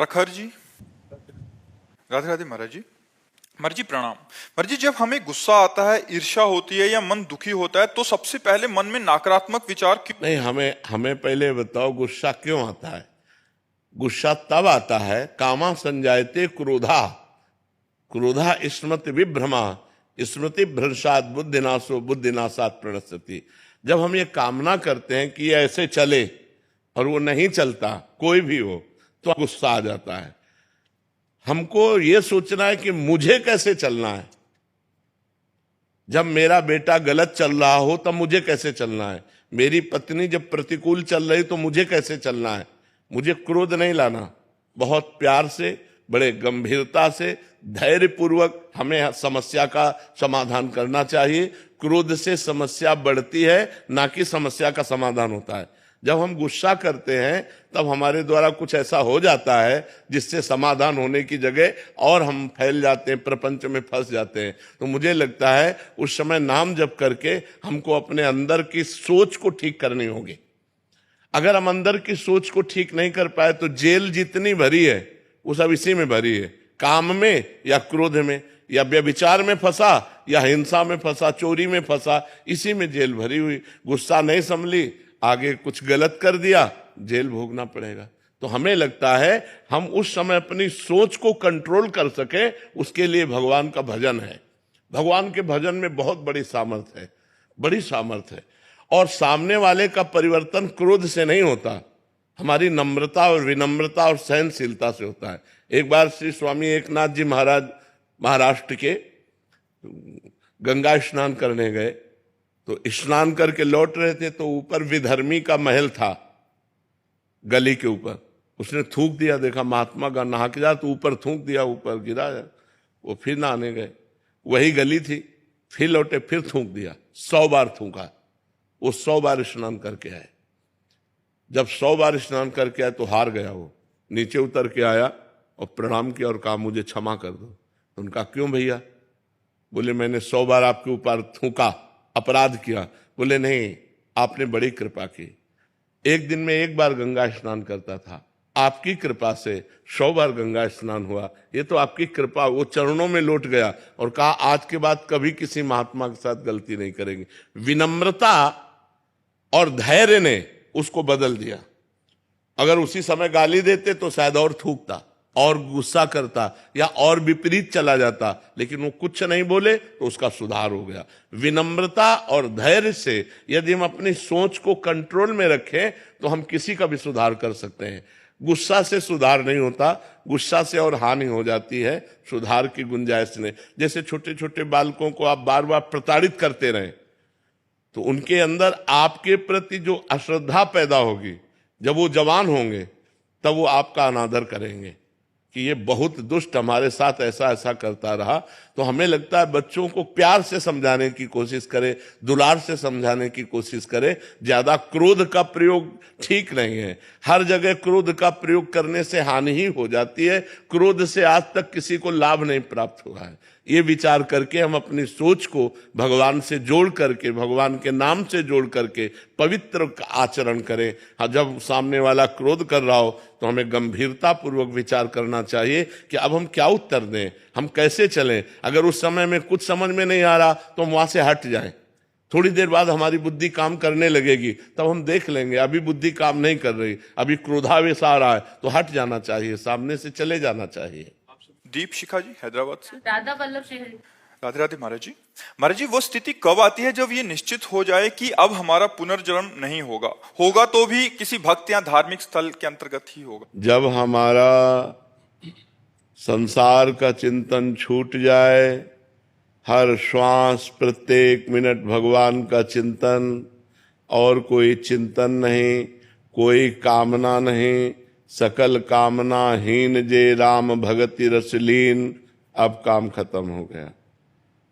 प्रखर जी, राधे राधे महाराज जी। महाराज जी प्रणाम। महाराज जी, जब हमें गुस्सा आता है, ईर्ष्या होती है या मन दुखी होता है तो सबसे पहले मन में नकारात्मक विचार क्यों? नहीं, हमें पहले बताओ गुस्सा क्यों आता है। गुस्सा तब आता है, कामा संजायते क्रोधा, क्रोधा स्मृति विभ्रमा, स्मृति भ्रंशात बुद्धिनाशो बुद्धिनाशात प्रणश्यति। जब हम ये कामना करते हैं कि ये ऐसे चले और वो नहीं चलता, कोई भी हो, तो गुस्सा आ जाता है। हमको ये सोचना है कि मुझे कैसे चलना है। जब मेरा बेटा गलत चल रहा हो तब मुझे कैसे चलना है, मेरी पत्नी जब प्रतिकूल चल रही तो मुझे कैसे चलना है। मुझे क्रोध नहीं लाना, बहुत प्यार से, बड़े गंभीरता से, धैर्य पूर्वक हमें समस्या का समाधान करना चाहिए। क्रोध से समस्या बढ़ती है, ना कि समस्या का समाधान होता है। जब हम गुस्सा करते हैं तब हमारे द्वारा कुछ ऐसा हो जाता है जिससे समाधान होने की जगह और हम फैल जाते हैं, प्रपंच में फंस जाते हैं। तो मुझे लगता है उस समय नाम जप करके हमको अपने अंदर की सोच को ठीक करनी होगी। अगर हम अंदर की सोच को ठीक नहीं कर पाए तो जेल जितनी भरी है वो सब इसी में भरी है, काम में या क्रोध में या व्यभिचार में फंसा या हिंसा में फंसा, चोरी में फंसा, इसी में जेल भरी हुई। गुस्सा नहीं संभली, आगे कुछ गलत कर दिया, जेल भोगना पड़ेगा। तो हमें लगता है हम उस समय अपनी सोच को कंट्रोल कर सके, उसके लिए भगवान का भजन है। भगवान के भजन में बहुत बड़ी सामर्थ्य है, बड़ी सामर्थ्य है। और सामने वाले का परिवर्तन क्रोध से नहीं होता, हमारी नम्रता और विनम्रता और सहनशीलता से होता है। एक बार श्री स्वामी एकनाथ जी महाराज महाराष्ट्र के गंगा स्नान करने गए, तो स्नान करके लौट रहे थे तो ऊपर विधर्मी का महल था, गली के ऊपर। उसने थूक दिया, देखा महात्मा का नहा के जा, तो ऊपर थूक दिया, ऊपर गिरा। वो फिर नहाने गए, वही गली थी, फिर लौटे, फिर थूक दिया, 100 बार थूका। वो 100 बार स्नान करके आए। जब 100 बार स्नान करके आए तो हार गया। वो नीचे उतर के आया और प्रणाम किया और कहा मुझे क्षमा कर दो। तो उनका क्यों भैया? बोले मैंने 100 बार आपके ऊपर थूका, अपराध किया। बोले नहीं, आपने बड़ी कृपा की। एक दिन में 1 बार गंगा स्नान करता था, आपकी कृपा से 100 बार गंगा स्नान हुआ। ये तो आपकी कृपा। वो चरणों में लौट गया और कहा आज के बाद कभी किसी महात्मा के साथ गलती नहीं करेंगे। विनम्रता और धैर्य ने उसको बदल दिया। अगर उसी समय गाली देते तो शायद और थूकता और गुस्सा करता या और विपरीत चला जाता, लेकिन वो कुछ नहीं बोले तो उसका सुधार हो गया। विनम्रता और धैर्य से यदि हम अपनी सोच को कंट्रोल में रखें तो हम किसी का भी सुधार कर सकते हैं। गुस्सा से सुधार नहीं होता, गुस्सा से और हानि हो जाती है, सुधार की गुंजाइश नहीं। जैसे छोटे छोटे बालकों को आप बार बार प्रताड़ित करते रहें तो उनके अंदर आपके प्रति जो अश्रद्धा पैदा होगी, जब वो जवान होंगे तब वो आपका अनादर करेंगे कि ये बहुत दुष्ट हमारे साथ ऐसा ऐसा करता रहा। तो हमें लगता है बच्चों को प्यार से समझाने की कोशिश करें, दुलार से समझाने की कोशिश करें। ज्यादा क्रोध का प्रयोग ठीक नहीं है। हर जगह क्रोध का प्रयोग करने से हानि ही हो जाती है। क्रोध से आज तक किसी को लाभ नहीं प्राप्त हुआ है। ये विचार करके हम अपनी सोच को भगवान से जोड़ करके, भगवान के नाम से जोड़ करके पवित्र आचरण करें। हाँ, जब सामने वाला क्रोध कर रहा हो तो हमें गंभीरता पूर्वक विचार करना चाहिए कि अब हम क्या उत्तर दें, हम कैसे चलें। अगर उस समय में कुछ समझ में नहीं आ रहा तो हम वहां से हट जाएं। थोड़ी देर बाद हमारी बुद्धि काम करने लगेगी, तब हम देख लेंगे अभी बुद्धि काम नहीं कर रही, अभी क्रोधावेश आ रहा है, तो हट जाना चाहिए, सामने से चले जाना चाहिए। दीप शिखा जी हैदराबाद से। राधा वल्लभ शहरी। राधे राधे महाराज जी। महाराज जी, वो स्थिति कब आती है जब ये निश्चित हो जाए कि अब हमारा पुनर्जन्म नहीं होगा, होगा तो भी किसी भक्त या धार्मिक स्थल के अंतर्गत ही होगा? जब हमारा संसार का चिंतन छूट जाए, हर श्वास प्रत्येक मिनट भगवान का चिंतन, और कोई चिंतन नहीं, कोई कामना नहीं, सकल कामना हीन जे राम भगति रसलीन। अब काम खत्म हो गया।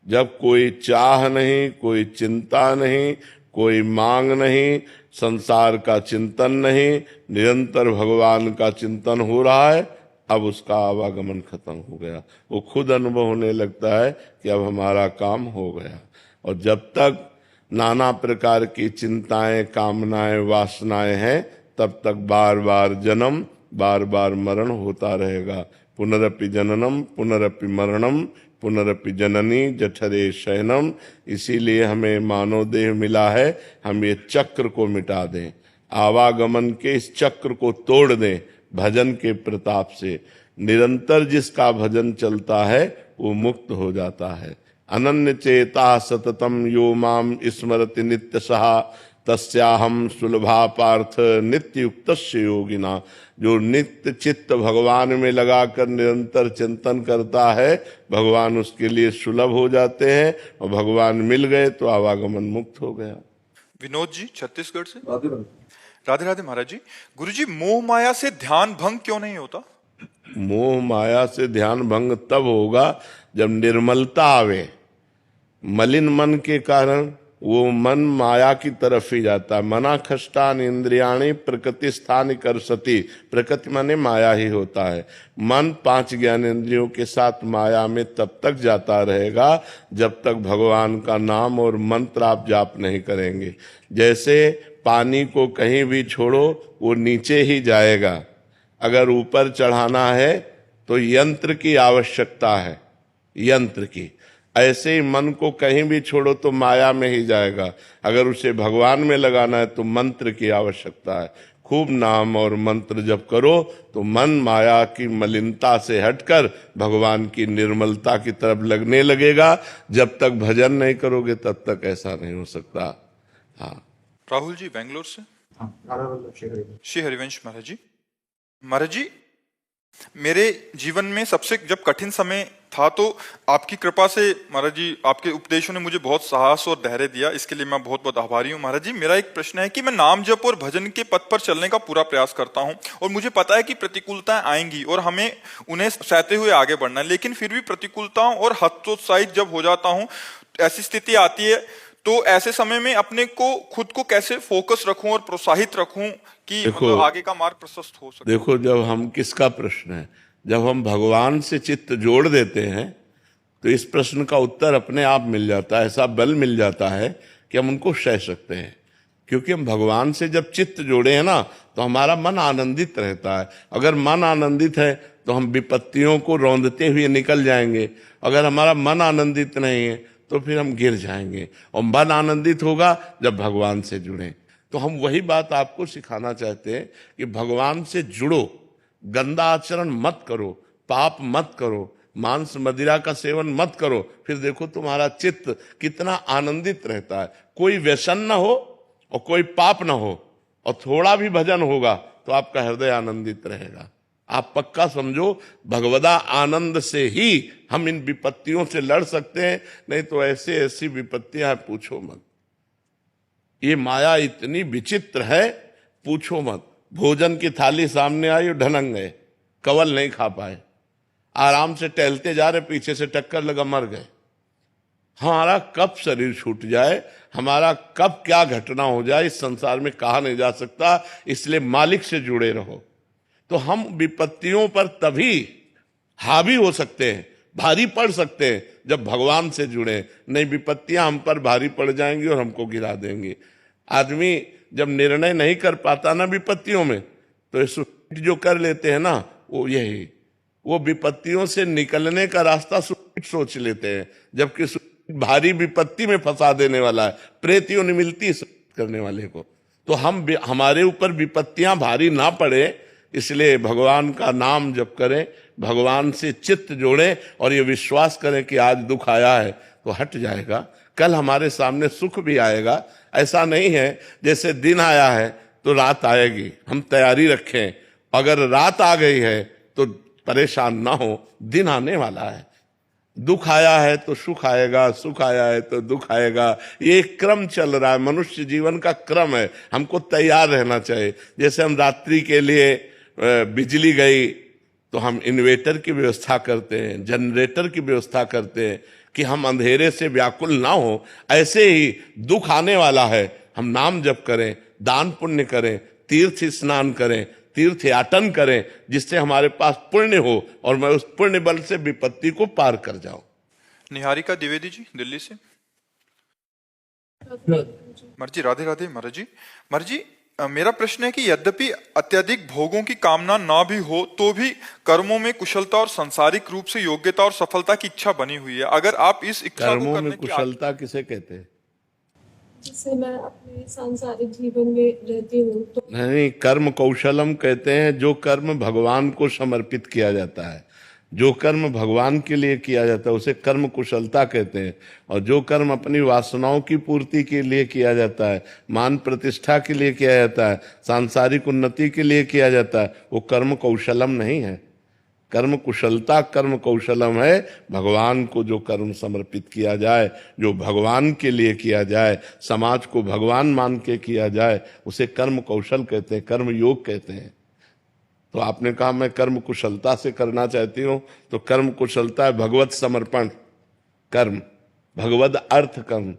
जब कोई चाह नहीं, कोई चिंता नहीं, कोई मांग नहीं, संसार का चिंतन नहीं, निरंतर भगवान का चिंतन हो रहा है, अब उसका आवागमन खत्म हो गया। वो खुद अनुभव होने लगता है कि अब हमारा काम हो गया। और जब तक नाना प्रकार की चिंताएं, कामनाएं, वासनाएं हैं, तब तक बार बार जन्म बार बार मरण होता रहेगा। पुनरपि जननम पुनरपि मरणम पुनरपि जननी जठरे शयनम। इसीलिए हमें मानव देह मिला है, हम ये चक्र को मिटा दें, आवागमन के इस चक्र को तोड़ दें भजन के प्रताप से। निरंतर जिसका भजन चलता है वो मुक्त हो जाता है। अनन्य चेता सततम यो माम स्मरति नित्य सहा तस्याहम सुलभा पार्थ नित्य युक्त योगिना। जो नित्य चित्त भगवान में लगाकर निरंतर चिंतन करता है, भगवान उसके लिए सुलभ हो जाते हैं, और भगवान मिल गए तो आवागमन मुक्त हो गया। विनोद जी छत्तीसगढ़ से। राधे राधे महाराज जी। गुरु जी, मोह माया से ध्यान भंग क्यों नहीं होता? मोह माया से ध्यान भंग तब होगा जब निर्मलता आवे। मलिन मन के कारण वो मन माया की तरफ ही जाता है। मना खष्टान इंद्रियाणी प्रकृति स्थान कर सती। प्रकृति माने माया ही होता है। मन 5 ज्ञानेंद्रियों के साथ माया में तब तक जाता रहेगा जब तक भगवान का नाम और मंत्र आप जाप नहीं करेंगे। जैसे पानी को कहीं भी छोड़ो वो नीचे ही जाएगा, अगर ऊपर चढ़ाना है तो यंत्र की आवश्यकता है, यंत्र की। ऐसे ही मन को कहीं भी छोड़ो तो माया में ही जाएगा, अगर उसे भगवान में लगाना है तो मंत्र की आवश्यकता है। खूब नाम और मंत्र जप करो तो मन माया की मलिनता से हटकर भगवान की निर्मलता की तरफ लगने लगेगा। जब तक भजन नहीं करोगे तब तक ऐसा नहीं हो सकता। हाँ। राहुल जी बेंगलोर से। श्री हरिवंश महाराज जी। महाराज जी, मेरे जीवन में सबसे जब कठिन समय था तो आपकी कृपा से महाराज जी, आपके उपदेशों ने मुझे बहुत साहस और धैर्य दिया, इसके लिए मैं बहुत बहुत आभारी हूँ। महाराज जी, मेरा एक प्रश्न है कि मैं नाम जप और भजन के पथ पर चलने का पूरा प्रयास करता हूँ, और मुझे पता है कि प्रतिकूलताएं आएंगी और हमें उन्हें सहते हुए आगे बढ़ना है, लेकिन फिर भी प्रतिकूलताओं और हतोत्साहित जब हो जाता हूँ, ऐसी स्थिति आती है, तो ऐसे समय में अपने को खुद को कैसे फोकस रखूं और प्रोत्साहित रखूं कि मतलब आगे का मार्ग प्रशस्त हो सके? देखो, जब हम किसका प्रश्न है, जब हम भगवान से चित्त जोड़ देते हैं तो इस प्रश्न का उत्तर अपने आप मिल जाता है। ऐसा बल मिल जाता है कि हम उनको सह सकते हैं, क्योंकि हम भगवान से जब चित्त जोड़े हैं ना तो हमारा मन आनंदित रहता है। अगर मन आनंदित है तो हम विपत्तियों को रौंदते हुए निकल जाएंगे। अगर हमारा मन आनंदित नहीं है तो फिर हम गिर जाएंगे। और मन आनंदित होगा जब भगवान से जुड़े। तो हम वही बात आपको सिखाना चाहते हैं कि भगवान से जुड़ो, गंदा आचरण मत करो, पाप मत करो, मांस मदिरा का सेवन मत करो, फिर देखो तुम्हारा चित्त कितना आनंदित रहता है। कोई व्यसन ना हो और कोई पाप ना हो, और थोड़ा भी भजन होगा तो आपका हृदय आनंदित रहेगा। आप पक्का समझो, भगवदा आनंद से ही हम इन विपत्तियों से लड़ सकते हैं, नहीं तो ऐसे ऐसी विपत्तियां पूछो मत। ये माया इतनी विचित्र है, पूछो मत। भोजन की थाली सामने आई और ढनक गए, कवल नहीं खा पाए। आराम से टहलते जा रहे, पीछे से टक्कर लगा, मर गए। हमारा कब शरीर छूट जाए, हमारा कब क्या घटना हो जाए, इस संसार में कहा नहीं जा सकता। इसलिए मालिक से जुड़े रहो। तो हम विपत्तियों पर तभी हावी हो सकते हैं, भारी पड़ सकते हैं, जब भगवान से जुड़े। नहीं, विपत्तियां हम पर भारी पड़ जाएंगी और हमको गिरा देंगी। आदमी जब निर्णय नहीं कर पाता ना विपत्तियों में, तो सुसाइड जो कर लेते हैं ना, वो विपत्तियों से निकलने का रास्ता सुसाइड सोच लेते हैं, जबकि भारी विपत्ति में फंसा देने वाला है। प्रेतियों ने मिलती है करने वाले को। तो हमारे ऊपर विपत्तियां भारी ना पड़े, इसलिए भगवान का नाम जप करें, भगवान से चित्त जोड़ें, और ये विश्वास करें कि आज दुख आया है तो हट जाएगा, कल हमारे सामने सुख भी आएगा। ऐसा नहीं है जैसे दिन आया है तो रात आएगी, हम तैयारी रखें। अगर रात आ गई है तो परेशान ना हो, दिन आने वाला है। दुख आया है तो सुख आएगा, सुख आया है तो दुख आएगा। ये क्रम चल रहा है, मनुष्य जीवन का क्रम है। हमको तैयार रहना चाहिए। जैसे हम रात्रि के लिए बिजली गई तो हम इन्वेटर की व्यवस्था करते हैं, जनरेटर की व्यवस्था करते हैं कि हम अंधेरे से व्याकुल ना हो। ऐसे ही दुख आने वाला है, हम नाम जप करें, दान पुण्य करें, तीर्थ स्नान करें, तीर्थ याटन करें, जिससे हमारे पास पुण्य हो और मैं उस पुण्य बल से विपत्ति को पार कर जाऊं। निहारिका द्विवेदी जी दिल्ली से। महाराज जी राधे राधे। महाराज जी मेरा प्रश्न है कि यद्यपि अत्यधिक भोगों की कामना ना भी हो तो भी कर्मों में कुशलता और सांसारिक रूप से योग्यता और सफलता की इच्छा बनी हुई है। अगर आप इस इच्छा को कर्मों करने में की कुशलता किसे कहते हैं? जिससे मैं अपने सांसारिक जीवन में रहती हूँ तो नहीं, कर्म कौशलम कहते हैं जो कर्म भगवान को समर्पित किया जाता है, जो कर्म भगवान के लिए किया जाता है उसे कर्म कुशलता कहते हैं। और जो कर्म अपनी वासनाओं की पूर्ति के लिए किया जाता है, मान प्रतिष्ठा के लिए किया जाता है, सांसारिक उन्नति के लिए किया जाता है, वो कर्म कौशलम नहीं है। कर्म कुशलता कर्म कौशलम है भगवान को जो कर्म समर्पित किया जाए, जो भगवान के लिए किया जाए, समाज को भगवान मान के किया जाए, उसे कर्म कौशल कहते हैं, कर्म योग कहते हैं। तो आपने कहा मैं कर्म कुशलता से करना चाहती हूँ, तो कर्म कुशलता है भगवत समर्पण कर्म, भगवत अर्थ कर्म,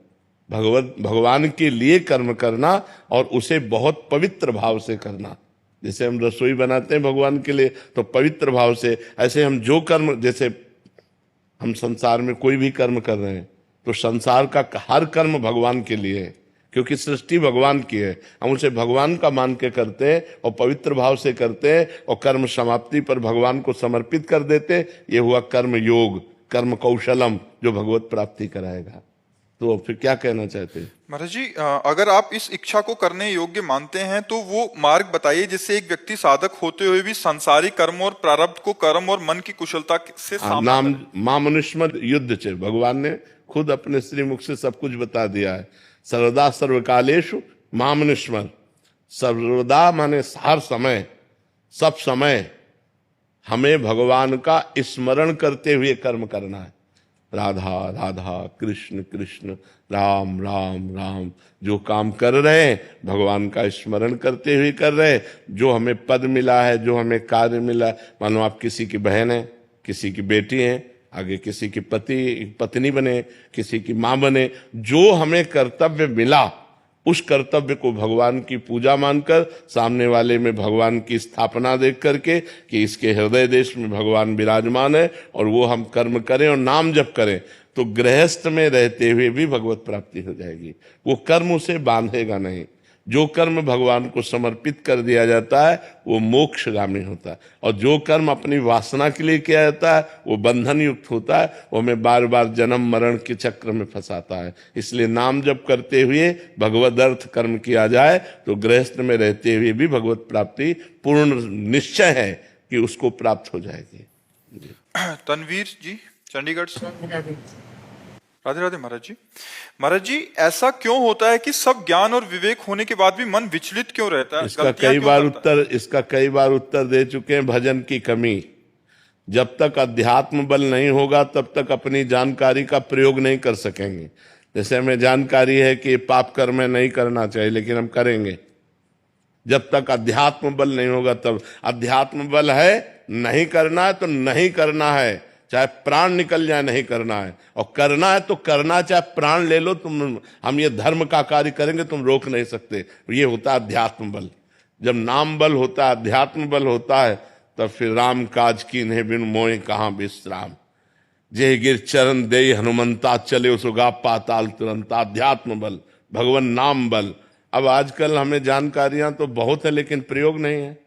भगवान के लिए कर्म करना और उसे बहुत पवित्र भाव से करना। जैसे हम रसोई बनाते हैं भगवान के लिए तो पवित्र भाव से, ऐसे हम जो कर्म, जैसे हम संसार में कोई भी कर्म कर रहे हैं तो संसार का हर कर्म भगवान के लिए है, क्योंकि सृष्टि भगवान की है। हम उसे भगवान का मान के करते हैं और पवित्र भाव से करते हैं और कर्म समाप्ति पर भगवान को समर्पित कर देते हैं। ये हुआ कर्म योग, कर्म कौशलम, जो भगवत प्राप्ति कराएगा। तो फिर क्या कहना चाहते हैं? महाराज जी, अगर आप इस इच्छा को करने योग्य मानते हैं तो वो मार्ग बताइए जिससे एक व्यक्ति साधक होते हुए भी सांसारिक कर्म और प्रारब्ध को कर्म और मन की कुशलता से सामना नाम मां मनुष्य युद्ध चे, भगवान ने खुद अपने श्रीमुख से सब कुछ बता दिया है। सर्वदा सर्वकालेषु मां मनुष्य, सर्वदा माने हर समय, सब समय हमें भगवान का स्मरण करते हुए कर्म करना है। राधा राधा, कृष्ण कृष्ण, राम राम राम। जो काम कर रहे हैं भगवान का स्मरण करते हुए कर रहे हैं। जो हमें पद मिला है, जो हमें कार्य मिला है, मानो आप किसी की बहन है, किसी की बेटी है, आगे किसी की पत्नी बने, किसी की माँ बने, जो हमें कर्तव्य मिला उस कर्तव्य को भगवान की पूजा मानकर, सामने वाले में भगवान की स्थापना देख करके कि इसके हृदय देश में भगवान विराजमान है, और वो हम कर्म करें और नाम जप करें, तो गृहस्थ में रहते हुए भी भगवत प्राप्ति हो जाएगी। वो कर्म उसे बांधेगा नहीं। जो कर्म भगवान को समर्पित कर दिया जाता है वो मोक्षगामी होता है, और जो कर्म अपनी वासना के लिए किया जाता है वो बंधन युक्त होता है, वो हमें बार बार जन्म मरण के चक्र में फंसाता है। इसलिए नाम जप करते हुए भगवद अर्थ कर्म किया जाए तो गृहस्थ में रहते हुए भी भगवत प्राप्ति पूर्ण निश्चय है कि उसको प्राप्त हो जाएगी। तनवीर जी चंडीगढ़ से। राधे राधे महाराज जी। महाराज जी, ऐसा क्यों होता है कि सब ज्ञान और विवेक होने के बाद भी मन विचलित क्यों रहता है? इसका कई बार उत्तर दे चुके हैं। भजन की कमी। जब तक अध्यात्म बल नहीं होगा तब तक अपनी जानकारी का प्रयोग नहीं कर सकेंगे। जैसे हमें जानकारी है कि पाप कर्म नहीं करना चाहिए, लेकिन हम करेंगे। जब तक अध्यात्म बल नहीं होगा तब, अध्यात्म बल है नहीं करना है तो नहीं करना है, चाहे प्राण निकल जाए नहीं करना है, और करना है तो करना, चाहे प्राण ले लो तुम। हम ये धर्म का कार्य करेंगे, तुम रोक नहीं सकते। ये होता है अध्यात्म बल। जब नाम बल होता है, अध्यात्म बल होता है, तब फिर राम काज कीन्हे बिन मोहि कहाँ विश्राम। जे गिर चरण दे हनुमंता, चले सुगा पाताल तुरंत। अध्यात्म बल, भगवान नाम बल। अब आजकल हमें जानकारियां तो बहुत है लेकिन प्रयोग नहीं है।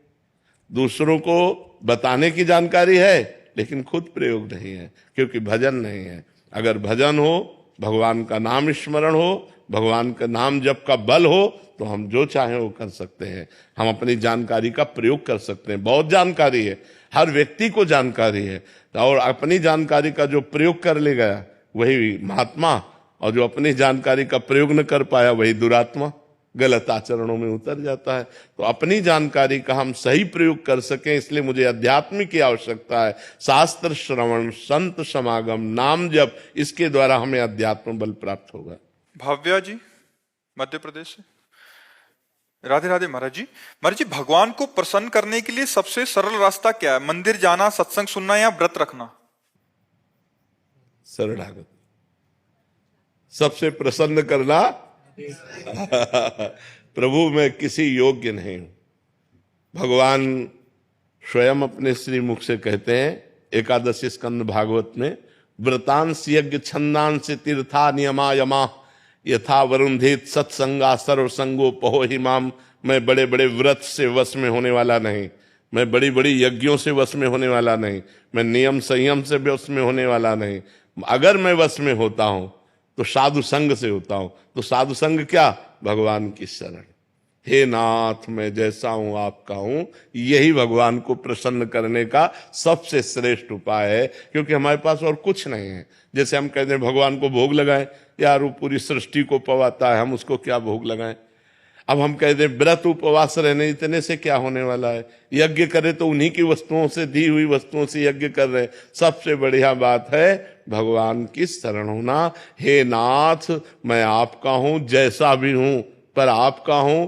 दूसरों को बताने की जानकारी है लेकिन खुद प्रयोग नहीं है, क्योंकि भजन नहीं है। अगर भजन हो, भगवान का नाम स्मरण हो, भगवान का नाम जप का बल हो, तो हम जो चाहें वो कर सकते हैं। हम अपनी जानकारी का प्रयोग कर सकते हैं। बहुत जानकारी है, हर व्यक्ति को जानकारी है, और अपनी जानकारी का जो प्रयोग कर ले गया वही महात्मा, और जो अपनी जानकारी का प्रयोग न कर पाया वही दुरात्मा, गलत आचरणों में उतर जाता है। तो अपनी जानकारी का हम सही प्रयोग कर सकें, इसलिए मुझे अध्यात्म की आवश्यकता है। शास्त्र श्रवण, संत समागम, नाम जप, इसके द्वारा हमें अध्यात्म बल प्राप्त होगा। भव्या जी मध्य प्रदेश से। राधे राधे महाराज जी। महाराज जी, भगवान को प्रसन्न करने के लिए सबसे सरल रास्ता क्या है? मंदिर जाना, सत्संग सुनना, या व्रत रखना? शरणागत। सबसे प्रसन्न करना प्रभु मैं किसी योग्य नहीं हूं। भगवान स्वयं अपने श्री मुख से कहते हैं एकादशी स्कंद भागवत में, व्रतांश यज्ञ छंदांश तीर्था नियमा यमा, यथा वरुंधित सत्संगा सर्वसंगो पहो हिमाम मैं बड़े बड़े व्रत से वश में होने वाला नहीं, मैं बड़ी बड़ी यज्ञों से वश में होने वाला नहीं, मैं नियम संयम से वश में होने वाला नहीं। अगर मैं वश में होता हूं तो साधु संग से होता हूं। तो साधु संग क्या? भगवान की शरण। हे नाथ, मैं जैसा हूं आपका हूं, यही भगवान को प्रसन्न करने का सबसे श्रेष्ठ उपाय है, क्योंकि हमारे पास और कुछ नहीं है। जैसे हम कहते हैं भगवान को भोग लगाएं, यार वो पूरी सृष्टि को पवाता है, हम उसको क्या भोग लगाएं। अब हम कहते हैं व्रत उपवास रहने, इतने से क्या होने वाला है। यज्ञ करे तो उन्हीं की वस्तुओं से, दी हुई वस्तुओं से यज्ञ कर रहे हैं। सबसे बढ़िया बात है भगवान की शरण होना। हे नाथ, मैं आपका हूं, जैसा भी हूं पर आपका हूं।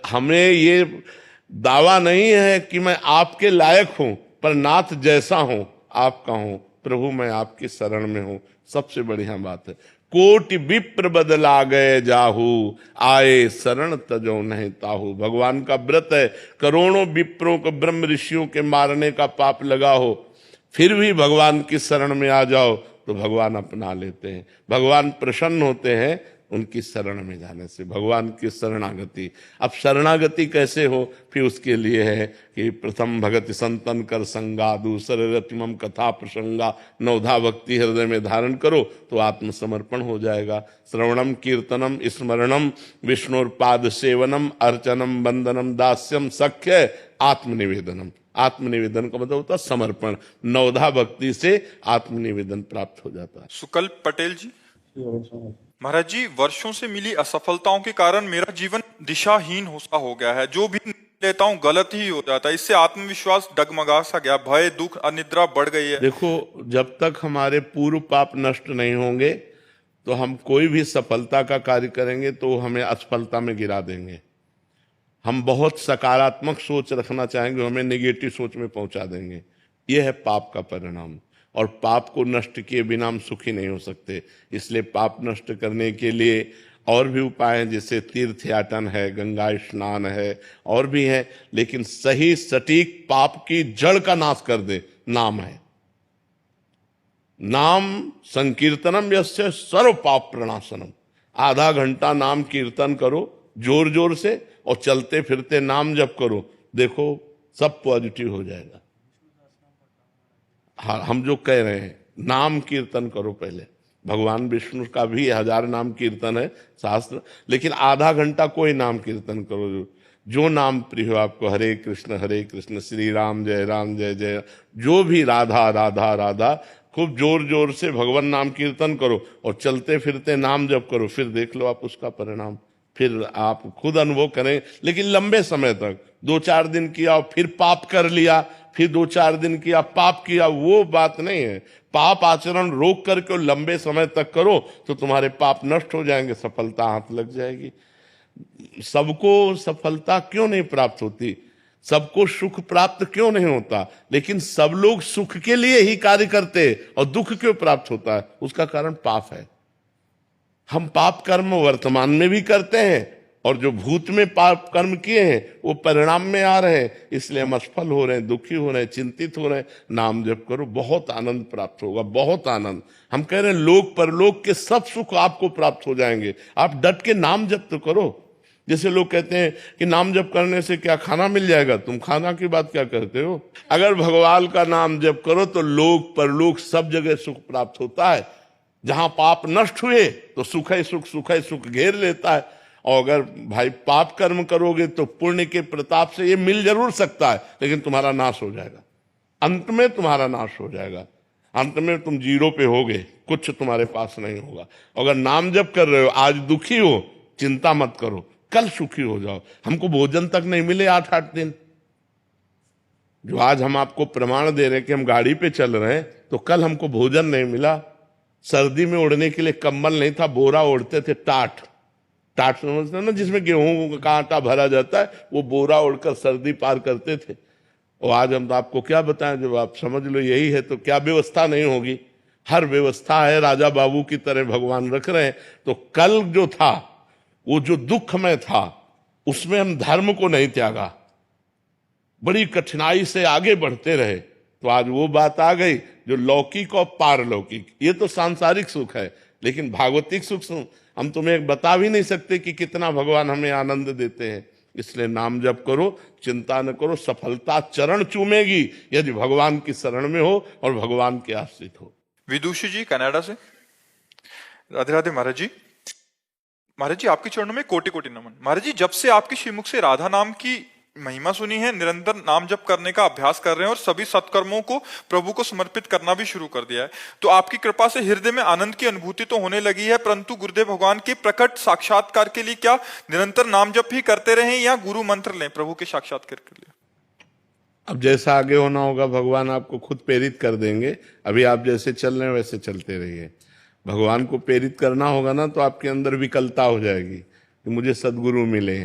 हमें ये दावा नहीं है कि मैं आपके लायक हूं, पर नाथ जैसा हूं आपका हूं। प्रभु मैं आपकी शरण में हूं, सबसे बढ़िया बात है। कोटि विप्र बदला गए जाहू, आए शरण तजो नहीं ताहू। भगवान का व्रत है, करोड़ों विप्रों को, ब्रह्म ऋषियों के मारने का पाप लगा हो, फिर भी भगवान की शरण में आ जाओ तो भगवान अपना लेते हैं। भगवान प्रसन्न होते हैं उनकी शरण में जाने से, भगवान की शरणागति। अब शरणागति कैसे हो? फिर उसके लिए है कि प्रथम भगति संतन कर संगा, दूसरे रतिमम कथा प्रसंगा, नवधा भक्ति हृदय में धारण करो तो आत्मसमर्पण हो जाएगा। श्रवणम कीर्तनम स्मरणम विष्णुर्पाद सेवनम अर्चनम वंदनम दास्यम सख्य आत्मनिवेदनम। आत्मनिवेदन का मतलब होता है समर्पण। नवधा भक्ति से आत्मनिवेदन प्राप्त हो जाता है। सुकल्प पटेल जी, महाराज जी, वर्षों से मिली असफलताओं के कारण मेरा जीवन दिशाहीन सा हो गया है। जो भी लेता हूँ गलत ही हो जाता है। इससे आत्मविश्वास डगमगा सा गया, भय दुख अनिद्रा बढ़ गई है। देखो, जब तक हमारे पूर्व पाप नष्ट नहीं होंगे तो हम कोई भी सफलता का कार्य करेंगे तो हमें असफलता में गिरा देंगे। हम बहुत सकारात्मक सोच रखना चाहेंगे, हमें नेगेटिव सोच में पहुंचा देंगे। यह है पाप का परिणाम। और पाप को नष्ट किए बिना हम सुखी नहीं हो सकते। इसलिए पाप नष्ट करने के लिए और भी उपाय हैं, जैसे तीर्थ याटन है, गंगा स्नान है, और भी है। लेकिन सही सटीक पाप की जड़ का नाश कर दे नाम है। नाम संकीर्तनम यस्य सर्व पाप प्रणाशनम। आधा घंटा नाम कीर्तन करो जोर जोर से, और चलते फिरते नाम जप करो, देखो सब पॉजिटिव हो जाएगा। हाँ, हम जो कह रहे हैं नाम कीर्तन करो पहले। भगवान विष्णु का भी 1000 नाम कीर्तन है शास्त्र, लेकिन आधा घंटा कोई नाम कीर्तन करो जो नाम प्रिय हो आपको। हरे कृष्ण श्री राम जय जय, जो भी राधा राधा राधा, खूब जोर जोर से भगवान नाम कीर्तन करो और चलते फिरते नाम जप करो। फिर देख लो आप उसका परिणाम, फिर आप खुद अनुभव करें। लेकिन लंबे समय तक 2-4 दिन किया फिर पाप कर लिया, फिर 2-4 दिन किया पाप किया, वो बात नहीं है। पाप आचरण रोक करके लंबे समय तक करो तो तुम्हारे पाप नष्ट हो जाएंगे, सफलता हाथ लग जाएगी। सबको सफलता क्यों नहीं प्राप्त होती, सबको सुख प्राप्त क्यों नहीं होता, लेकिन सब लोग सुख के लिए ही कार्य करते और दुख क्यों प्राप्त होता है? उसका कारण पाप है। हम पाप कर्म वर्तमान में भी करते हैं और जो भूत में पाप कर्म किए हैं वो परिणाम में आ रहे हैं, इसलिए हम असफल हो रहे हैं, दुखी हो रहे हैं, चिंतित हो रहे हैं। नाम जप करो, बहुत आनंद प्राप्त होगा, बहुत आनंद। हम कह रहे हैं लोक परलोक के सब सुख आपको प्राप्त हो जाएंगे। आप डट के नाम जप तो करो। जैसे लोग कहते हैं कि नाम जप करने से क्या खाना मिल जाएगा, तुम खाना की बात क्या करते हो? अगर भगवान का नाम जप करो तो लोक परलोक सब जगह सुख प्राप्त होता है। जहां पाप नष्ट हुए तो सुख ही सुख घेर लेता है। और अगर भाई पाप कर्म करोगे तो पुण्य के प्रताप से ये मिल जरूर सकता है, लेकिन तुम्हारा नाश हो जाएगा। अंत में तुम्हारा नाश हो जाएगा, अंत में तुम जीरो पे होगे, कुछ तुम्हारे पास नहीं होगा। अगर नाम जप कर रहे हो, आज दुखी हो, चिंता मत करो, कल सुखी हो जाओ। हमको भोजन तक नहीं मिले 8-8 दिन, जो आज हम आपको प्रमाण दे रहे हैं कि हम गाड़ी पे चल रहे हैं, तो कल हमको भोजन नहीं मिला। सर्दी में ओढ़ने के लिए कंबल नहीं था, बोरा ओढ़ते थे, टाट समझते हैं ना, जिसमें गेहूं का आटा भरा जाता है, वो बोरा ओढ़कर सर्दी पार करते थे। और आज हम तो आपको क्या बताएं, जब आप समझ लो यही है तो क्या व्यवस्था नहीं होगी? हर व्यवस्था है, राजा बाबू की तरह भगवान रख रहे हैं। तो कल जो था वो जो दुख में था उसमें हम धर्म को नहीं त्यागा, बड़ी कठिनाई से आगे बढ़ते रहे, तो आज वो बात आ गई जो लौकिक और पारलौकिक। ये तो सांसारिक सुख है, लेकिन भागवतिक सुख हम तुम्हें बता भी नहीं सकते कि कितना भगवान हमें आनंद देते हैं। इसलिए नाम जप करो, चिंता न करो, सफलता चरण चूमेगी यदि भगवान की शरण में हो और भगवान के आश्रित हो। विदुषी जी कनाडा से। राधे राधे महाराज जी। महाराज जी आपके चरणों में कोटि कोटि नमन। महाराज जी जब से आपके श्रीमुख से राधा नाम की महिमा सुनी है, निरंतर नाम जप करने का अभ्यास कर रहे हैं और सभी सत्कर्मों को प्रभु को समर्पित करना भी शुरू कर दिया है, तो आपकी कृपा से हृदय में आनंद की अनुभूति तो होने लगी है, परंतु गुरुदेव भगवान के प्रकट साक्षात्कार के लिए क्या निरंतर नाम जप ही करते रहें या गुरु मंत्र लें प्रभु के साक्षात्कार के लिए? अब जैसा आगे होना होगा भगवान आपको खुद प्रेरित कर देंगे। अभी आप जैसे चल रहे हैं वैसे चलते रहिए। भगवान को प्रेरित करना होगा ना तो आपके अंदर विकलता हो जाएगी कि मुझे सदगुरु मिले,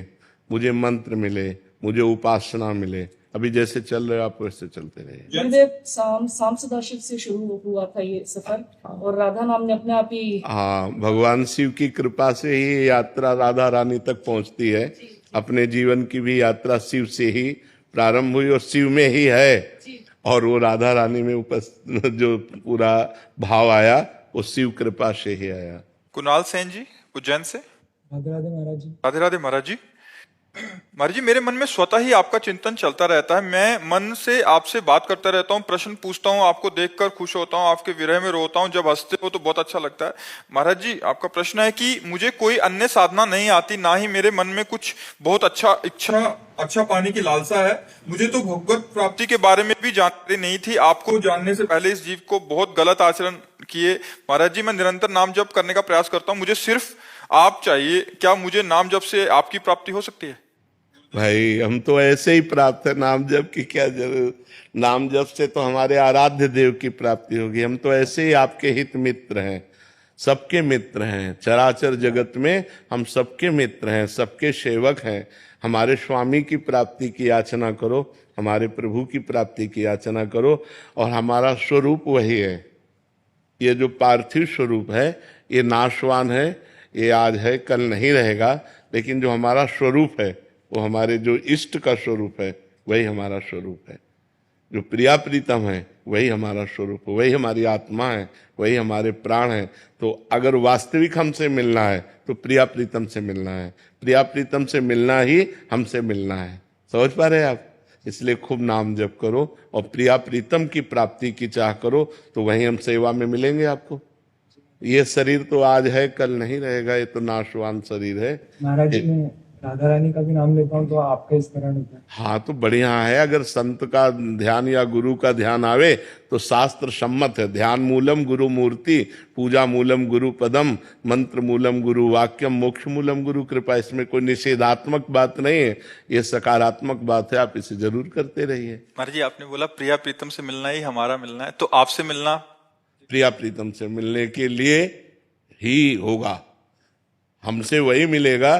मुझे मंत्र मिले, मुझे उपासना मिले। अभी जैसे चल रहे हो आप वैसे चलते रहिए। गुरुदेव शाम सदाशिव से शुरू हुआ था ये सफर और राधा नाम ने अपने आप ही। हाँ, भगवान शिव की कृपा से ही ये यात्रा राधा रानी तक पहुंचती है। अपने जीवन की भी यात्रा शिव से ही प्रारंभ हुई और शिव में ही है, और वो राधा रानी में जो पूरा भाव आया वो शिव कृपा से ही आया। कुणाल सेन जी उज्जैन से। राधे राधे महाराज जी। राधे राधे महाराज जी। महाराज जी मेरे मन में स्वतः ही आपका चिंतन चलता रहता है, मैं मन से आपसे बात करता रहता हूँ, प्रश्न पूछता हूँ, आपको देखकर खुश होता हूँ, आपके विरह में रोता हूँ, जब हंसते हो तो बहुत अच्छा लगता है। महाराज जी आपका प्रश्न है कि मुझे कोई अन्य साधना नहीं आती, ना ही मेरे मन में कुछ बहुत अच्छा पाने की लालसा है, मुझे तो भगवत प्राप्ति के बारे में भी जानकारी नहीं थी, आपको जानने से पहले इस जीव को बहुत गलत आचरण किए। महाराज जी मैं निरंतर नाम जप करने का प्रयास करता हूँ, मुझे सिर्फ आप चाहिए, क्या मुझे नाम जप से आपकी प्राप्ति हो सकती है? भाई हम तो ऐसे ही प्राप्त है, नाम जप की क्या जरूरत। नाम जप से तो हमारे आराध्य देव की प्राप्ति होगी। हम तो ऐसे ही आपके हित मित्र हैं, सबके मित्र हैं। चराचर जगत में हम सबके मित्र हैं, सबके सेवक हैं। हमारे स्वामी की प्राप्ति की याचना करो, हमारे प्रभु की प्राप्ति की याचना करो, और हमारा स्वरूप वही है। ये जो पार्थिव स्वरूप है ये नाशवान है, ये आज है कल नहीं रहेगा, लेकिन जो हमारा स्वरूप है वो हमारे जो इष्ट का स्वरूप है वही हमारा स्वरूप है। जो प्रिया प्रीतम है वही हमारा स्वरूप है, वही हमारी आत्मा है, वही हमारे प्राण है। तो अगर वास्तविक हमसे मिलना है तो प्रिया प्रीतम से मिलना है, प्रिया प्रीतम से मिलना ही हमसे मिलना है। समझ पा रहे हैं आप? इसलिए खूब नाम जप करो और प्रिया प्रीतम की प्राप्ति की चाह करो, तो वहीं हम सेवा में मिलेंगे आपको। ये शरीर तो आज है कल नहीं रहेगा, ये तो नाशवान शरीर है। महाराज जी मैं राधा रानी का भी नाम लेता हूँ तो आपका स्मरण होता है। हाँ तो बढ़िया है, अगर संत का ध्यान या गुरु का ध्यान आवे तो शास्त्र सम्मत है। ध्यान मूलम गुरु मूर्ति, पूजा मूलम गुरु पदम, मंत्र मूलम गुरु वाक्यम, मोक्ष मूलम गुरु कृपा। इसमें कोई निषेधात्मक बात नहीं है, ये सकारात्मक बात है। आप इसे जरूर करते रहिए। महाराज जी आपने बोला प्रिया प्रीतम से मिलना ही हमारा मिलना है, तो आपसे मिलना प्रिया प्रीतम से मिलने के लिए ही होगा। हमसे वही मिलेगा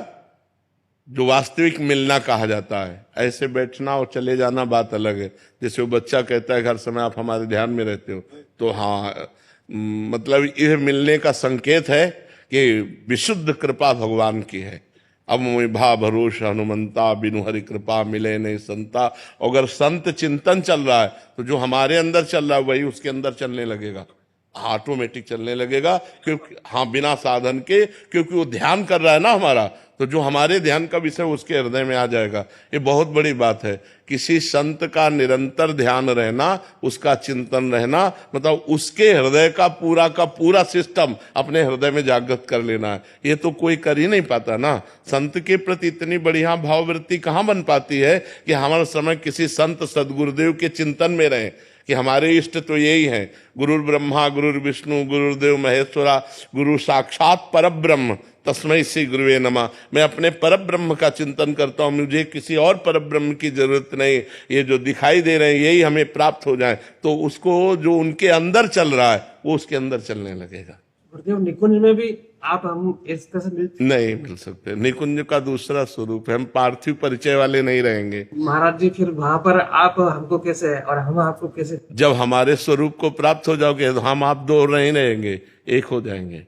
जो वास्तविक मिलना कहा जाता है। ऐसे बैठना और चले जाना बात अलग है। जैसे वो बच्चा कहता है हर समय आप हमारे ध्यान में रहते हो, तो हाँ मतलब यह मिलने का संकेत है कि विशुद्ध कृपा भगवान की है। अब मोहि भा भरोसा हनुमंता, बिनु हरि कृपा मिले नहीं संता। अगर संत चिंतन चल रहा है तो जो हमारे अंदर चल रहा है वही उसके अंदर चलने लगेगा, ऑटोमेटिक चलने लगेगा। क्योंकि हाँ बिना साधन के, क्योंकि वो ध्यान कर रहा है ना हमारा, तो जो हमारे ध्यान का विषय उसके हृदय में आ जाएगा। ये बहुत बड़ी बात है। किसी संत का निरंतर ध्यान रहना, उसका चिंतन रहना, मतलब उसके हृदय का पूरा सिस्टम अपने हृदय में जागृत कर लेना है। ये तो कोई कर ही नहीं पाता ना। संत के प्रति इतनी बढ़िया भाववृत्ति कहाँ बन पाती है कि हमारा समय किसी संत सदगुरुदेव के चिंतन में रहे कि हमारे इष्ट तो यही हैं, गुरुर ब्रह्मा गुरुर विष्णु गुरुदेव महेश्वरा, गुरु साक्षात परब्रह्म तस्मै श्री गुरुवे नमः। मैं अपने परब्रह्म का चिंतन करता हूँ, मुझे किसी और परब्रह्म की जरूरत नहीं। ये जो दिखाई दे रहे हैं यही हमें प्राप्त हो जाए, तो उसको जो उनके अंदर चल रहा है वो उसके अंदर चलने लगेगा। गुरुदेव निकुंज में भी आप हम इस तरह से नहीं मिल सकते। निकुंज का दूसरा स्वरूप है, हम पार्थिव परिचय वाले नहीं रहेंगे। महाराज जी फिर वहां पर आप हमको कैसे और हम आपको कैसे? जब हमारे स्वरूप को प्राप्त हो जाओगे तो हम आप दो नहीं रहेंगे, एक हो जाएंगे।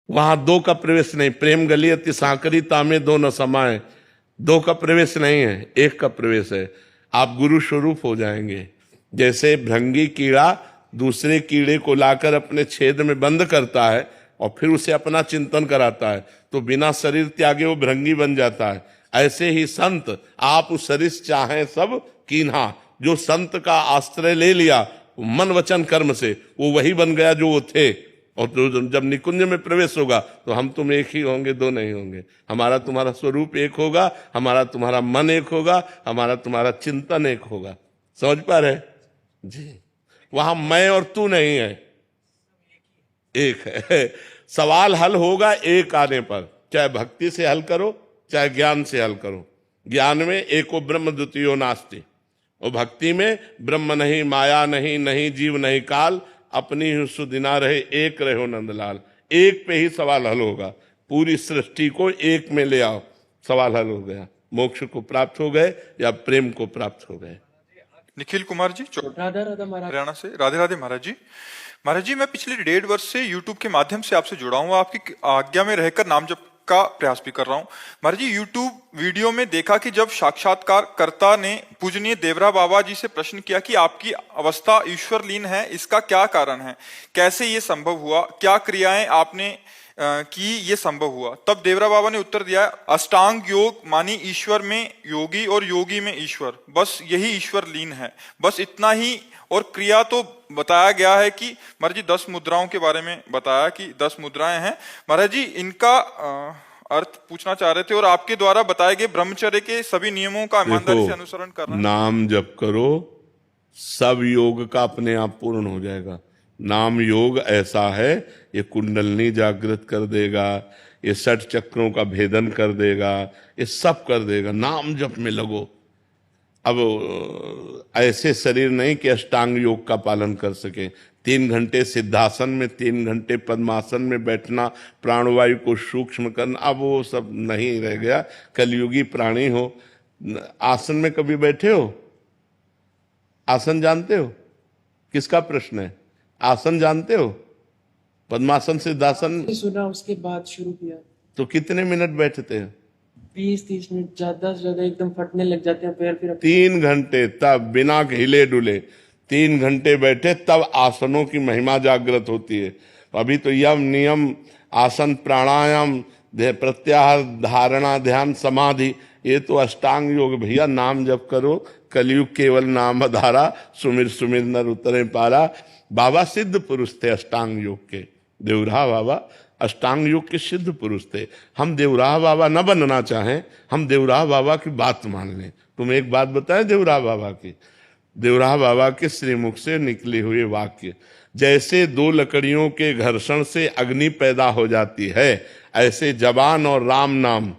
वहां दो का प्रवेश नहीं। प्रेम गली अति सांकरी तामे दो न समाए, दो का प्रवेश नहीं है, एक का प्रवेश है। आप गुरु स्वरूप हो जाएंगे। जैसे भृंगी कीड़ा दूसरे कीड़े को लाकर अपने छेद में बंद करता है और फिर उसे अपना चिंतन कराता है, तो बिना शरीर त्यागे वो भृंगी बन जाता है। ऐसे ही संत आप सरिस चाहें सब कीन्हा, जो संत का आश्रय ले लिया मन वचन कर्म से, वो वही बन गया जो वो थे। और तो जब निकुंज में प्रवेश होगा तो हम तुम एक ही होंगे, दो नहीं होंगे। हमारा तुम्हारा स्वरूप एक होगा, हमारा तुम्हारा मन एक होगा, हमारा तुम्हारा चिंतन एक होगा। समझ पा रहे जी? वहां मैं और तू नहीं है, एक है। सवाल हल होगा एक आने पर, चाहे भक्ति से हल करो चाहे ज्ञान से हल करो। ज्ञान में एको ब्रह्म द्वितीयो नास्ति, और भक्ति में ब्रह्म नहीं, माया नहीं, नहीं जीव नहीं काल, अपनी ही सुदिना रहे एक रहो नंदलाल। एक पे ही सवाल हल होगा। पूरी सृष्टि को एक में ले आओ, सवाल हल हो गया। मोक्ष को प्राप्त हो गए या प्रेम को प्राप्त हो गए। निखिल कुमार जी हरियाणा से। राधे राधे महाराज जी। महाराज जी, मैं पिछले 1.5 वर्ष से यूट्यूब के माध्यम से आपसे जुड़ा हूँ, आपकी आज्ञा में रहकर नाम जप का प्रयास भी कर रहा हूँ। महाराज जी, यूट्यूब वीडियो में देखा कि जब साक्षात्कारकर्ता ने पूजनीय देवरा बाबा जी से प्रश्न किया कि आपकी अवस्था ईश्वर लीन है, इसका क्या कारण है, कैसे ये संभव हुआ, क्या क्रियाएं आपने कि ये संभव हुआ, तब देवरा बाबा ने उत्तर दिया, अष्टांग योग मानी ईश्वर में योगी और योगी में ईश्वर, बस यही ईश्वर लीन है, बस इतना ही। और क्रिया तो बताया गया है कि महाराज जी 10 मुद्राओं के बारे में बताया कि 10 मुद्राएं हैं। महाराज जी, इनका अर्थ पूछना चाह रहे थे, और आपके द्वारा बताए गए ब्रह्मचर्य के सभी नियमों का ईमानदारी से अनुसरण करना। नाम जप करो, सब योग का अपने आप पूर्ण हो जाएगा। नाम योग ऐसा है, ये कुंडलनी जागृत कर देगा, ये 60 चक्रों का भेदन कर देगा, ये सब कर देगा। नाम जप में लगो। अब ऐसे शरीर नहीं कि अष्टांग योग का पालन कर सके। 3 घंटे सिद्धासन में, 3 घंटे पद्मासन में बैठना, प्राणवायु को सूक्ष्म करना, अब वो सब नहीं रह गया। कलयुगी प्राणी हो। आसन में कभी बैठे हो? आसन जानते हो? किसका प्रश्न है? आसन जानते हो? पद्मासन सिद्धासन सुना, उसके बाद शुरू किया। तो कितने मिनट बैठते हैं? 20-30 मिनट, ज्यादा से ज्यादा एकदम फटने लग जाते हैं पैर। फिर 3 घंटे तब बिना हिले डुले 3 घंटे बैठे, तब आसनों की महिमा जागृत होती है। अभी तो यम नियम आसन प्राणायाम प्रत्याहार धारणा ध्यान समाधि, ये तो अष्टांग योग भैया। नाम जप करो, कलयुग केवल नाम धारा, सुमिर सुमिर नर उतरे पारा। बाबा सिद्ध पुरुष थे अष्टांग योग के, देवराह बाबा अष्टांग योग के सिद्ध पुरुष थे। हम देवराह बाबा न बनना चाहें, हम देवराह बाबा की बात मान लें। तुम एक बात बताएं देवराह बाबा की, देवराह बाबा के श्रीमुख से निकले हुए वाक्य, जैसे 2 लकड़ियों के घर्षण से अग्नि पैदा हो जाती है, ऐसे जबान और राम नाम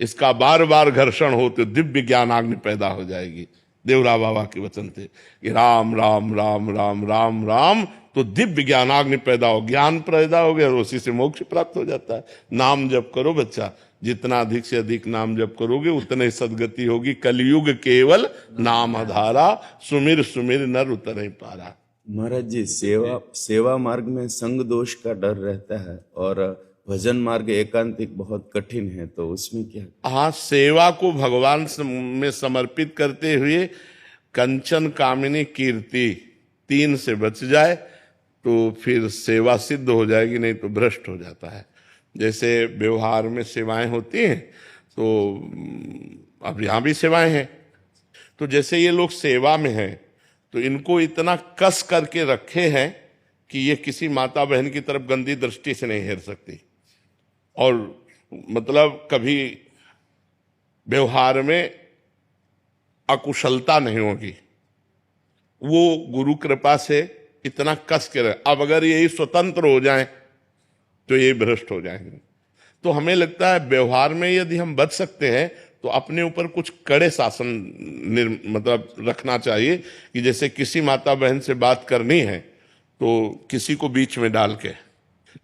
इसका बार बार घर्षण हो तो दिव्य ज्ञान अग्नि पैदा हो जाएगी। देवराह बाबा के वचन थे कि राम राम राम राम राम राम, तो दिव्य ज्ञानाग्नि पैदा हो, ज्ञान पैदा हो गया और उसी से मोक्ष प्राप्त हो जाता है। नाम जप करो बच्चा, जितना अधिक से अधिक नाम जप करोगे उतने सदगति होगी। कलयुग केवल नाम आधारा, सुमिर सुमिर नर उतरे पारा। महाराज जी, सेवा मार्ग में संग दोष का डर रहता है और भजन मार्ग एकांतिक बहुत कठिन है, तो उसमें क्या? हाँ, सेवा को भगवान में समर्पित करते हुए कंचन कामिनी कीर्ति 3 से बच जाए तो फिर सेवा सिद्ध हो जाएगी, नहीं तो भ्रष्ट हो जाता है। जैसे व्यवहार में सेवाएं होती हैं, तो अब यहाँ भी सेवाएं हैं, तो जैसे ये लोग सेवा में हैं तो इनको इतना कस करके रखे हैं कि ये किसी माता बहन की तरफ गंदी दृष्टि से नहीं हेर सकती, और मतलब कभी व्यवहार में अकुशलता नहीं होगी। वो गुरु कृपा से इतना कस के रहे। अब अगर यही स्वतंत्र हो जाएं तो ये भ्रष्ट हो जाएंगे। तो हमें लगता है व्यवहार में यदि हम बच सकते हैं तो अपने ऊपर कुछ कड़े शासन मतलब रखना चाहिए कि जैसे किसी माता बहन से बात करनी है तो किसी को बीच में डाल के,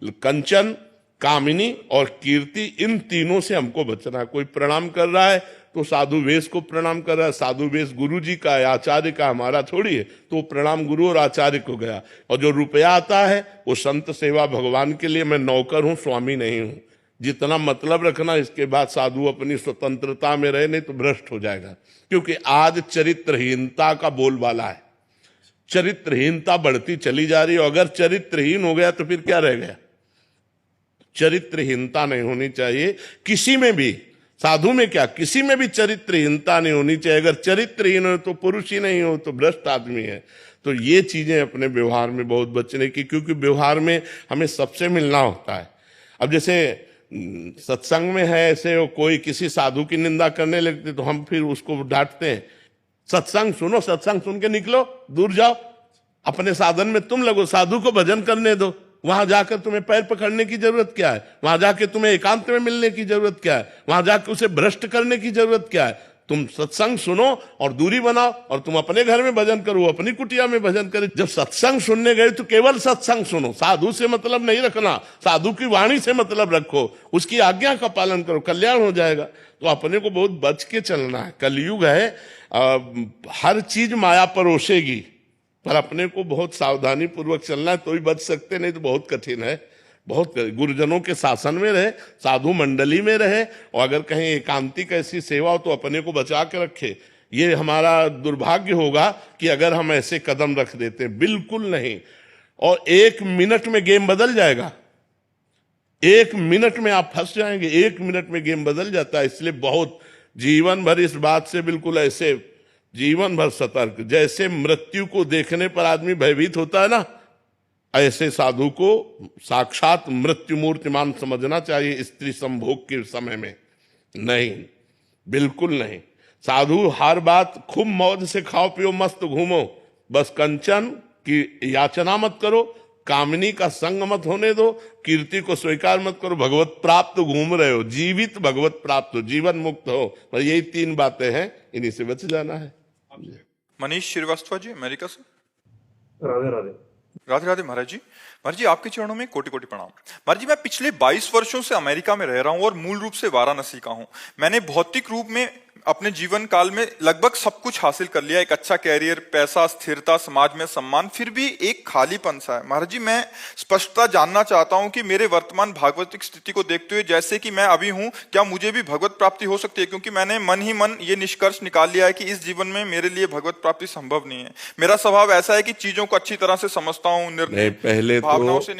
कंचन कामिनी और कीर्ति, इन तीनों से हमको बचना है। कोई प्रणाम कर रहा है तो साधु वेश को प्रणाम कर रहा है, साधु वेश गुरु जी का है, आचार्य का, हमारा थोड़ी है, तो प्रणाम गुरु और आचार्य को गया। और जो रुपया आता है वो संत सेवा भगवान के लिए, मैं नौकर हूं, स्वामी नहीं हूं। जितना मतलब रखना, इसके बाद साधु अपनी स्वतंत्रता में रहे, नहीं तो भ्रष्ट हो जाएगा। क्योंकि आज चरित्रहीनता का बोलबाला है, चरित्रहीनता बढ़ती चली जा रही है। अगर चरित्रहीन हो गया तो फिर क्या रह गया? चरित्रहीनता नहीं होनी चाहिए किसी में भी। साधु में क्या, किसी में भी चरित्रहीनता नहीं होनी चाहिए। अगर चरित्रहीन हो तो पुरुष ही नहीं हो तो भ्रष्ट आदमी है। तो ये चीजें अपने व्यवहार में बहुत बचने की, क्योंकि व्यवहार में हमें सबसे मिलना होता है। अब जैसे सत्संग में है ऐसे, कोई किसी साधु की निंदा करने लगते तो हम फिर उसको डांटते हैं, सत्संग सुनो, सत्संग सुन के निकलो, दूर जाओ, अपने साधन में तुम लगो, साधु को भजन करने दो। वहां जाकर तुम्हें पैर पकड़ने की जरूरत क्या है? वहां जाके तुम्हें एकांत में मिलने की जरूरत क्या है? वहां जाकर उसे भ्रष्ट करने की जरूरत क्या है? तुम सत्संग सुनो और दूरी बनाओ, और तुम अपने घर में भजन करो, अपनी कुटिया में भजन करो। जब सत्संग सुनने गए तो केवल सत्संग सुनो, साधु से मतलब नहीं रखना, साधु की वाणी से मतलब रखो, उसकी आज्ञा का पालन करो, कल्याण हो जाएगा। तो अपने को बहुत बच के चलना है। कलयुग है, हर चीज माया परोसेगी, पर अपने को बहुत सावधानी पूर्वक चलना है, तो ही बच सकते, नहीं तो बहुत कठिन है। बहुत गुरुजनों के शासन में रहे, साधु मंडली में रहे, और अगर कहीं एकांतिक ऐसी सेवा हो तो अपने को बचा के रखे। ये हमारा दुर्भाग्य होगा कि अगर हम ऐसे कदम रख देते, बिल्कुल नहीं। और 1 मिनट में गेम बदल जाएगा, 1 मिनट में आप फंस जाएंगे, 1 मिनट में गेम बदल जाता है। इसलिए बहुत जीवन भर इस बात से बिल्कुल ऐसे जीवन भर सतर्क। जैसे मृत्यु को देखने पर आदमी भयभीत होता है ना, ऐसे साधु को साक्षात मृत्यु मूर्तिमान समझना चाहिए स्त्री संभोग के समय में। नहीं, बिल्कुल नहीं। साधु हर बात खूब मौज से खाओ पियो मस्त घूमो, बस कंचन की याचना मत करो, कामनी का संग मत होने दो, कीर्ति को स्वीकार मत करो, भगवत प्राप्त घूम रहे हो, जीवित भगवत प्राप्त हो, जीवन मुक्त हो। तो यही 3 बातें हैं, इन्हीं से बच जाना है। मनीष श्रीवास्तव जी, अमेरिका से। राधे राधे। राधे राधे महाराज जी। महाराज जी, आपके चरणों में कोटि कोटि प्रणाम। महाराज जी, मैं पिछले 22 वर्षों से अमेरिका में रह रहा हूं और मूल रूप से वाराणसी का हूं। मैंने भौतिक रूप में अपने जीवन काल में लगभग सब कुछ हासिल कर लिया, एक अच्छा कैरियर, पैसा, स्थिरता, समाज में सम्मान, फिर भी एक खालीपन सा है। महाराज जी, मैं स्पष्टता जानना चाहता हूं कि मेरे वर्तमान भागवतिक स्थिति को देखते हुए, जैसे कि मैं अभी हूं, क्या मुझे भी भगवत प्राप्ति हो सकती है? क्योंकि मैंने मन ही मन ये निष्कर्ष निकाल लिया है कि इस जीवन में मेरे लिए भगवत प्राप्ति संभव नहीं है। मेरा स्वभाव ऐसा है कि चीजों को अच्छी तरह से समझता हूँ, निर्णय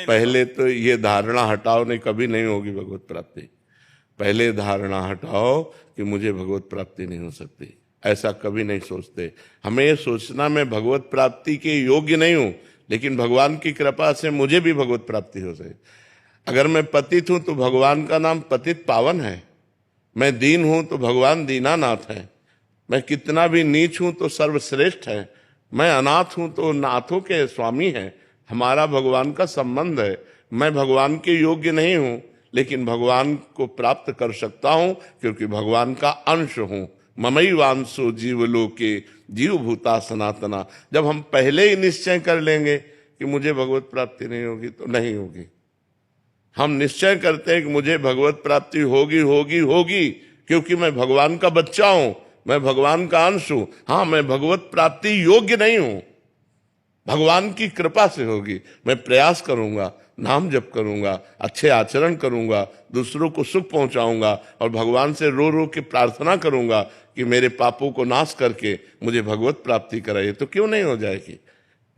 पहले तो ये धारणा हटाओ, नहीं कभी नहीं होगी भगवत प्राप्ति। पहले धारणा हटाओ कि मुझे भगवत प्राप्ति नहीं हो सकती, ऐसा कभी नहीं सोचते। हमें ये सोचना मैं भगवत प्राप्ति के योग्य नहीं हूं, लेकिन भगवान की कृपा से मुझे भी भगवत प्राप्ति हो सके। अगर मैं पतित हूं तो भगवान का नाम पतित पावन है, मैं दीन हूं तो भगवान दीनानाथ है, मैं कितना भी नीच हूं तो सर्वश्रेष्ठ है, मैं अनाथ हूं तो नाथों के स्वामी है। हमारा भगवान का संबंध है। मैं भगवान के योग्य नहीं हूं, लेकिन भगवान को प्राप्त कर सकता हूं, क्योंकि भगवान का अंश हूं। ममैवांशो जीवलोके जीव भूता सनातना। जब हम पहले ही निश्चय कर लेंगे कि मुझे भगवत प्राप्ति नहीं होगी, तो नहीं होगी। हम निश्चय करते हैं कि मुझे भगवत प्राप्ति होगी होगी होगी, क्योंकि मैं भगवान का बच्चा हूं, मैं भगवान का अंश हूं। हाँ, मैं भगवत प्राप्ति योग्य नहीं हूं, भगवान की कृपा से होगी। मैं प्रयास करूंगा, नाम जप करूंगा, अच्छे आचरण करूंगा, दूसरों को सुख पहुंचाऊंगा, और भगवान से रो रो के प्रार्थना करूंगा कि मेरे पापों को नाश करके मुझे भगवत प्राप्ति कराइए। तो क्यों नहीं हो जाएगी?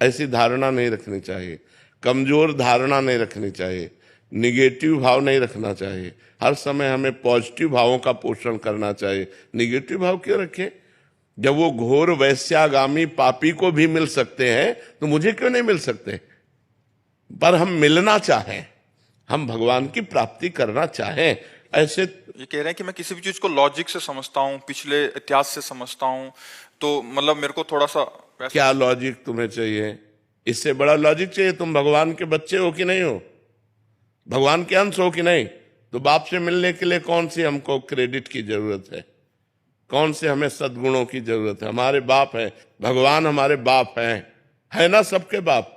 ऐसी धारणा नहीं रखनी चाहिए, कमजोर धारणा नहीं रखनी चाहिए, निगेटिव भाव नहीं रखना चाहिए। हर समय हमें पॉजिटिव भावों का पोषण करना चाहिए। निगेटिव भाव क्यों रखें? जब वो घोर वैश्यागामी पापी को भी मिल सकते हैं, तो मुझे क्यों नहीं मिल सकते? पर हम मिलना चाहें, हम भगवान की प्राप्ति करना चाहें। ऐसे ये कह रहे हैं कि मैं किसी भी चीज को लॉजिक से समझता हूँ, पिछले इतिहास से समझता हूँ, तो मतलब मेरे को थोड़ा सा क्या लॉजिक तुम्हें चाहिए? इससे बड़ा लॉजिक चाहिए? तुम भगवान के बच्चे हो कि नहीं हो, भगवान के अंश हो कि नहीं? तो बाप से मिलने के लिए कौन सी हमको क्रेडिट की जरूरत है, कौन से हमें सद्गुणों की जरूरत है? हमारे बाप है, भगवान हमारे बाप है ना, सबके बाप।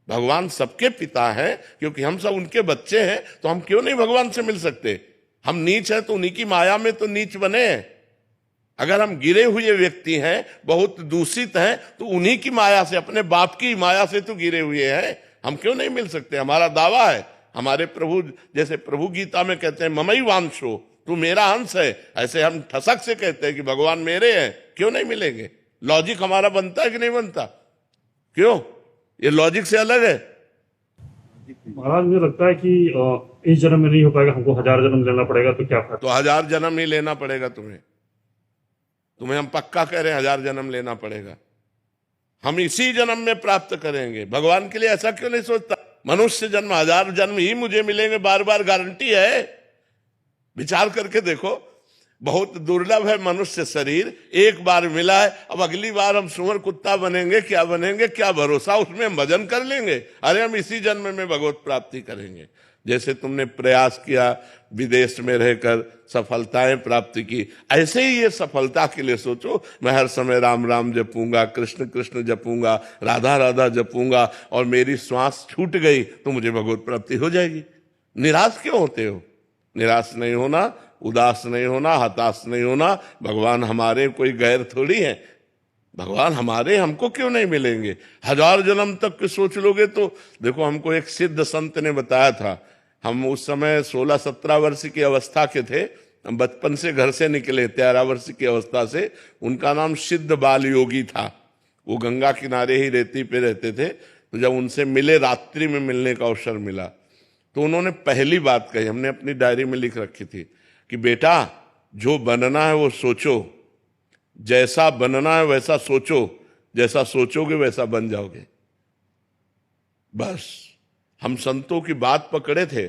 भगवान सबके पिता हैं, क्योंकि हम सब उनके बच्चे हैं। तो हम क्यों नहीं भगवान से मिल सकते? हम नीच हैं तो उन्हीं की माया में तो नीच बने हैं। अगर हम गिरे हुए व्यक्ति हैं, बहुत दूषित हैं, तो उन्हीं की माया से, अपने बाप की माया से तो गिरे हुए हैं। हम क्यों नहीं मिल सकते? हमारा दावा है। हमारे प्रभु, जैसे प्रभु गीता में कहते हैं ममैवांशो, तू मेरा अंश है, ऐसे हम ठसक से कहते हैं कि भगवान मेरे हैं। क्यों नहीं मिलेंगे? लॉजिक हमारा बनता है कि नहीं बनता? क्यों? ये लॉजिक से अलग है। महाराज मुझे लगता है कि इस जन्म में नहीं हो पाएगा, हमको 1000 जन्म लेना पड़ेगा, तो क्या फायदा? तो 1000 जन्म ही लेना पड़ेगा तुम्हें हम पक्का कह रहे हैं 1000 जन्म लेना पड़ेगा। हम इसी जन्म में प्राप्त करेंगे। भगवान के लिए ऐसा क्यों नहीं सोचता? मनुष्य जन्म 1000 जन्म ही मुझे मिलेंगे, बार बार गारंटी है? विचार करके देखो, बहुत दुर्लभ है मनुष्य शरीर, एक बार मिला है, अब अगली बार हम सुअर कुत्ता बनेंगे, क्या बनेंगे, क्या भरोसा? उसमें हम भजन कर लेंगे, अरे हम इसी जन्म में भगवत प्राप्ति करेंगे। जैसे तुमने प्रयास किया विदेश में रहकर सफलताएं प्राप्त की, ऐसे ही ये सफलता के लिए सोचो, मैं हर समय राम राम जपूंगा, कृष्ण कृष्ण जपूंगा, राधा राधा जपूंगा, और मेरी श्वास छूट गई तो मुझे भगवत प्राप्ति हो जाएगी। निराश क्यों होते हो? निराश नहीं होना, उदास नहीं होना, हताश नहीं होना। भगवान हमारे कोई गैर थोड़ी है, भगवान हमारे, हमको क्यों नहीं मिलेंगे? 1000 जन्म तक के सोच लोगे तो देखो, हमको एक सिद्ध संत ने बताया था, हम उस समय 16-17 वर्ष की अवस्था के थे, हम बचपन से घर से निकले 13 वर्ष की अवस्था से। उनका नाम सिद्ध बाल योगी था, वो गंगा किनारे ही रेती पे रहते थे। तो जब उनसे मिले, रात्रि में मिलने का अवसर मिला, तो उन्होंने पहली बात कही, हमने अपनी डायरी में लिख रखी थी कि बेटा, जो बनना है वो सोचो, जैसा बनना है वैसा सोचो, जैसा सोचोगे वैसा बन जाओगे। बस हम संतों की बात पकड़े थे,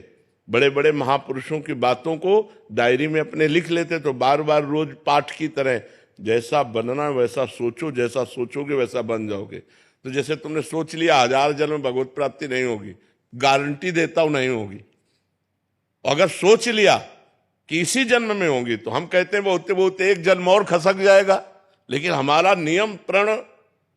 बड़े बड़े महापुरुषों की बातों को डायरी में अपने लिख लेते, तो बार बार रोज पाठ की तरह, जैसा बनना है वैसा सोचो, जैसा सोचोगे वैसा बन जाओगे। तो जैसे तुमने सोच लिया 1000 जन्म में भगवत प्राप्ति नहीं होगी, गारंटी देता हूं नहीं होगी। अगर सोच लिया कि इसी जन्म में होगी, तो हम कहते हैं बहुत बहुत एक जन्म और खसक जाएगा, लेकिन हमारा नियम प्रण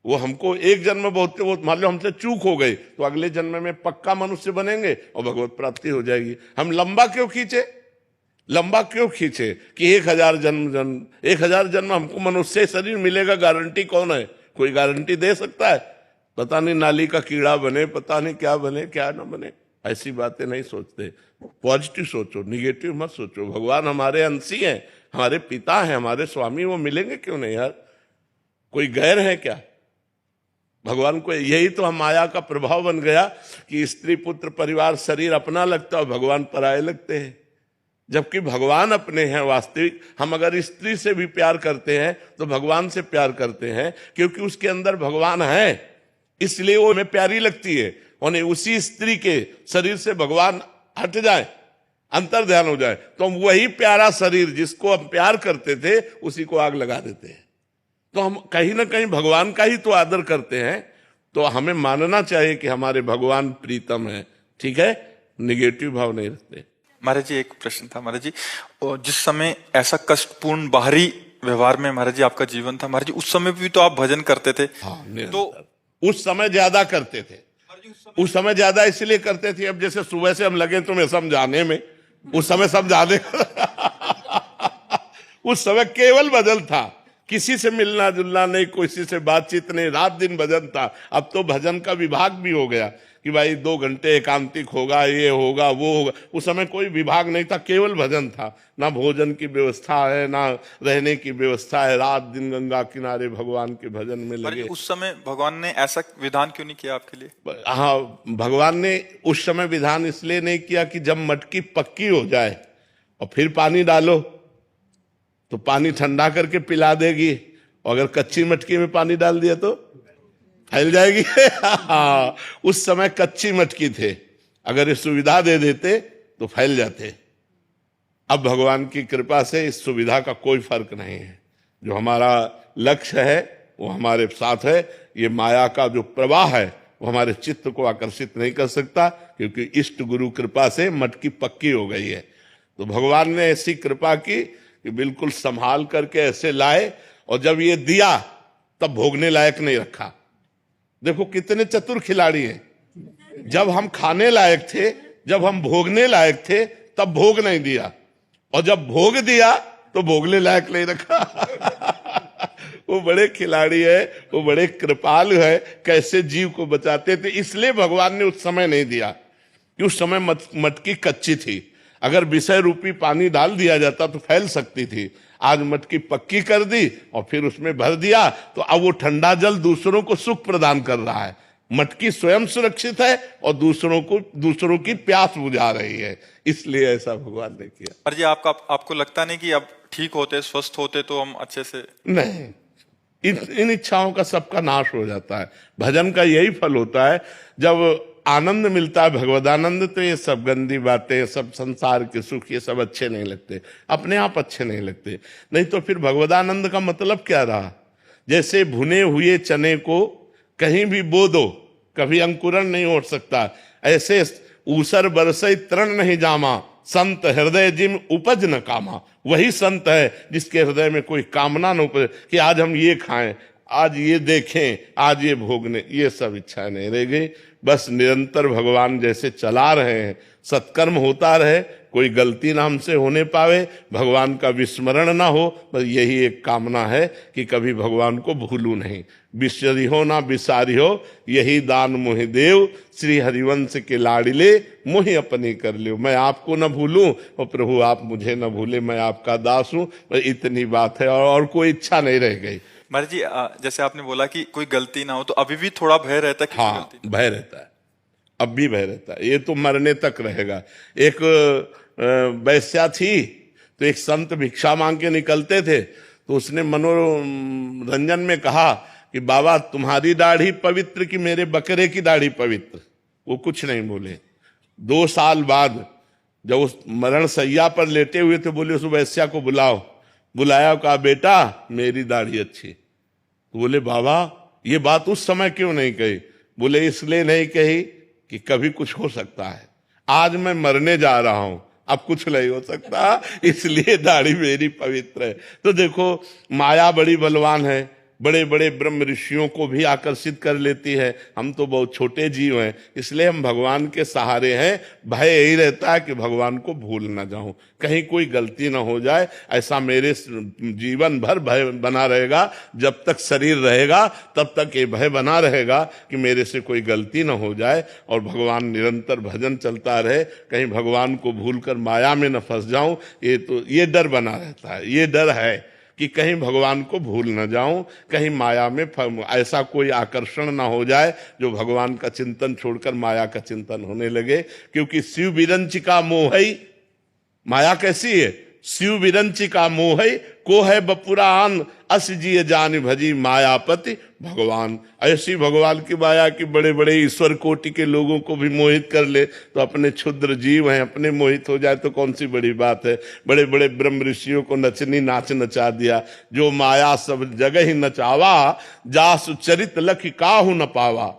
वो हमको एक जन्म बहुत मान लो हमसे चूक हो गई, तो अगले जन्म में पक्का मनुष्य बनेंगे और भगवत प्राप्ति हो जाएगी। हम लंबा क्यों खींचे कि 1000 जन्म हमको मनुष्य शरीर मिलेगा, गारंटी कौन है? कोई गारंटी दे सकता है? पता नहीं नाली का कीड़ा बने, पता नहीं क्या बने, क्या ना बने, ऐसी बातें नहीं सोचते। पॉजिटिव सोचो, निगेटिव मत सोचो। भगवान हमारे अंशी हैं, हमारे पिता हैं, हमारे स्वामी, वो मिलेंगे क्यों नहीं यार? कोई गैर है क्या? भगवान को यही तो हम माया का प्रभाव बन गया कि स्त्री पुत्र परिवार शरीर अपना लगता है, भगवान पराये लगते हैं, जबकि भगवान अपने हैं वास्तविक। हम अगर स्त्री से भी प्यार करते हैं तो भगवान से प्यार करते हैं, क्योंकि उसके अंदर भगवान है, इसलिए वो हमें प्यारी लगती है। और उसी स्त्री के शरीर से भगवान हट जाए, अंतर ध्यान हो जाए, तो हम वही प्यारा शरीर जिसको हम प्यार करते थे उसी को आग लगा देते हैं। तो हम कहीं ना कहीं भगवान का ही तो आदर करते हैं। तो हमें मानना चाहिए कि हमारे भगवान प्रीतम है, ठीक है, निगेटिव भाव नहीं रखते। महाराज जी, एक प्रश्न था महाराज जी, और जिस समय ऐसा कष्टपूर्ण बाहरी व्यवहार में महाराज जी आपका जीवन था, महाराज जी उस समय भी तो आप भजन करते थे। हाँ, तो उस समय ज्यादा करते थे। उस समय ज्यादा इसलिए करते थे, अब जैसे सुबह से हम लगे तुम्हें समझाने में, उस समय समझाने उस समय केवल भजन था, किसी से मिलना जुलना नहीं, किसी से बातचीत नहीं, रात दिन भजन था। अब तो भजन का विभाग भी हो गया कि भाई 2 घंटे एकांतिक होगा, ये होगा, वो होगा। उस समय कोई विभाग नहीं था, केवल भजन था। ना भोजन की व्यवस्था है, ना रहने की व्यवस्था है, रात दिन गंगा किनारे भगवान के भजन में लगे। उस समय भगवान ने ऐसा विधान क्यों नहीं किया आपके लिए? हाँ, भगवान ने उस समय विधान इसलिए नहीं किया कि जब मटकी पक्की हो जाए और फिर पानी डालो तो पानी ठंडा करके पिला देगी, और अगर कच्ची मटकी में पानी डाल दिया तो फैल जाएगी। उस समय कच्ची मटकी थे, अगर ये सुविधा दे देते तो फैल जाते। अब भगवान की कृपा से इस सुविधा का कोई फर्क नहीं है। जो हमारा लक्ष्य है वो हमारे साथ है। ये माया का जो प्रवाह है वो हमारे चित्त को आकर्षित नहीं कर सकता, क्योंकि इष्ट गुरु कृपा से मटकी पक्की हो गई है। तो भगवान ने ऐसी कृपा की कि बिल्कुल संभाल करके ऐसे लाए, और जब ये दिया तब भोगने लायक नहीं रखा। देखो कितने चतुर खिलाड़ी हैं। जब हम खाने लायक थे, जब हम भोगने लायक थे, तब भोग नहीं दिया, और जब भोग दिया तो भोगने लायक नहीं रखा। वो बड़े खिलाड़ी है, वो बड़े कृपालु है, कैसे जीव को बचाते थे। इसलिए भगवान ने उस समय नहीं दिया कि उस समय मटकी कच्ची थी। अगर विषय रूपी पानी डाल दिया जाता तो फैल सकती थी। आज मटकी पक्की कर दी और फिर उसमें भर दिया, तो अब वो ठंडा जल दूसरों को सुख प्रदान कर रहा है। मटकी स्वयं सुरक्षित है और दूसरों की प्यास बुझा रही है, इसलिए ऐसा भगवान ने किया। महाराज जी आपको लगता नहीं कि अब ठीक होते, स्वस्थ होते तो हम अच्छे से? नहीं, इन इच्छाओं का सबका नाश हो जाता है। भजन का यही फल होता है, जब आनंद मिलता है भगवदानंद, तो ये सब गंदी बातें, सब संसार के सुख, ये सब अच्छे नहीं लगते, अपने आप अच्छे नहीं लगते। नहीं तो फिर भगवदानंद का मतलब क्या रहा? जैसे भुने हुए चने को कहीं भी बो दो, कभी अंकुरण नहीं हो सकता, ऐसे ऊसर बरसई तृण नहीं जामा, संत हृदय जिम उपज न कामा। वही संत है जिसके हृदय में कोई कामना न उपजे कि आज हम ये खाएं, आज ये देखें, आज ये भोगने, ये सब इच्छा नहीं रह गई। बस निरंतर भगवान जैसे चला रहे हैं, सत्कर्म होता रहे, कोई गलती ना हमसे होने पावे, भगवान का विस्मरण ना हो, बस यही एक कामना है कि कभी भगवान को भूलूं नहीं। बिसरी हो ना बिसारी हो, यही दान मोहि देव, श्री हरिवंश के लाडिले मोहि अपनी कर लियो। मैं आपको न भूलूं और प्रभु आप मुझे न भूले, मैं आपका दास हूं, बस इतनी बात है और कोई इच्छा नहीं रह गई। महाराज जी जैसे आपने बोला कि कोई गलती ना हो, तो अभी भी थोड़ा भय रहता है कि हाँ, गलती? भय रहता है, अब भी भय रहता है, ये तो मरने तक रहेगा। एक वैश्या थी, तो एक संत भिक्षा मांग के निकलते थे, तो उसने मनोरंजन में कहा कि बाबा तुम्हारी दाढ़ी पवित्र कि मेरे बकरे की दाढ़ी पवित्र? वो कुछ नहीं बोले। 2 साल बाद जब उस मरण सैया पर लेटे हुए थे, बोले उस वैश्या को बुलाओ। बुलाया, कहा बेटा मेरी दाढ़ी अच्छी। तो बोले बाबा ये बात उस समय क्यों नहीं कही? बोले इसलिए नहीं कही कि कभी कुछ हो सकता है, आज मैं मरने जा रहा हूं, अब कुछ नहीं हो सकता, इसलिए दाढ़ी मेरी पवित्र है। तो देखो माया बड़ी बलवान है, बड़े बड़े ब्रह्म ऋषियों को भी आकर्षित कर लेती है। हम तो बहुत छोटे जीव हैं, इसलिए हम भगवान के सहारे हैं। भय यही रहता है कि भगवान को भूल ना जाऊं, कहीं कोई गलती ना हो जाए, ऐसा मेरे जीवन भर भय बना रहेगा। जब तक शरीर रहेगा तब तक ये भय बना रहेगा कि मेरे से कोई गलती ना हो जाए, और भगवान निरंतर भजन चलता रहे, कहीं भगवान को भूलकर माया में न फंस जाऊं। ये डर बना रहता है, ये डर है कि कहीं भगवान को भूल न जाऊं, कहीं माया में ऐसा कोई आकर्षण ना हो जाए जो भगवान का चिंतन छोड़कर माया का चिंतन होने लगे। क्योंकि शिव विरंचिका मोहई, माया कैसी है? शिव विरंचिका मोहई को है बपुरान, अस जिय जान भजी मायापति भगवान। ऐसी भगवान की माया की बड़े बड़े ईश्वर कोटि के लोगों को भी मोहित कर ले, तो अपने क्षुद्र जीव हैं, अपने मोहित हो जाए तो कौन सी बड़ी बात है। बड़े बड़े ब्रह्म ऋषियों को नचनी नाच नचा दिया, जो माया सब जगह ही नचावा, जासु चरित लख काहू न पावा।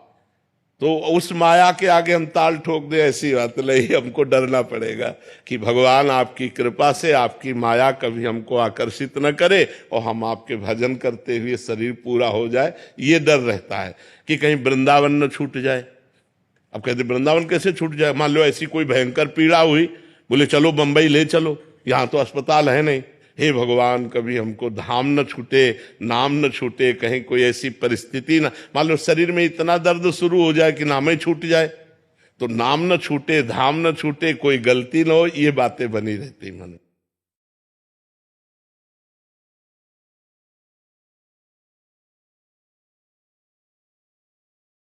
तो उस माया के आगे हम ताल ठोक दे, ऐसी बात नहीं। हमको डरना पड़ेगा कि भगवान आपकी कृपा से आपकी माया कभी हमको आकर्षित न करे और हम आपके भजन करते हुए शरीर पूरा हो जाए, ये डर रहता है कि कहीं वृंदावन न छूट जाए। अब कहते वृंदावन कैसे छूट जाए? मान लो ऐसी कोई भयंकर पीड़ा हुई, बोले चलो बंबई ले चलो, यहाँ तो अस्पताल है नहीं। हे भगवान कभी हमको धाम न छूटे, नाम न छूटे, कहीं कोई ऐसी परिस्थिति ना, मान लो शरीर में इतना दर्द शुरू हो जाए कि नाम ही छूट जाए, तो नाम न छूटे, धाम न छूटे, कोई गलती न हो, ये बातें बनी रहती मन।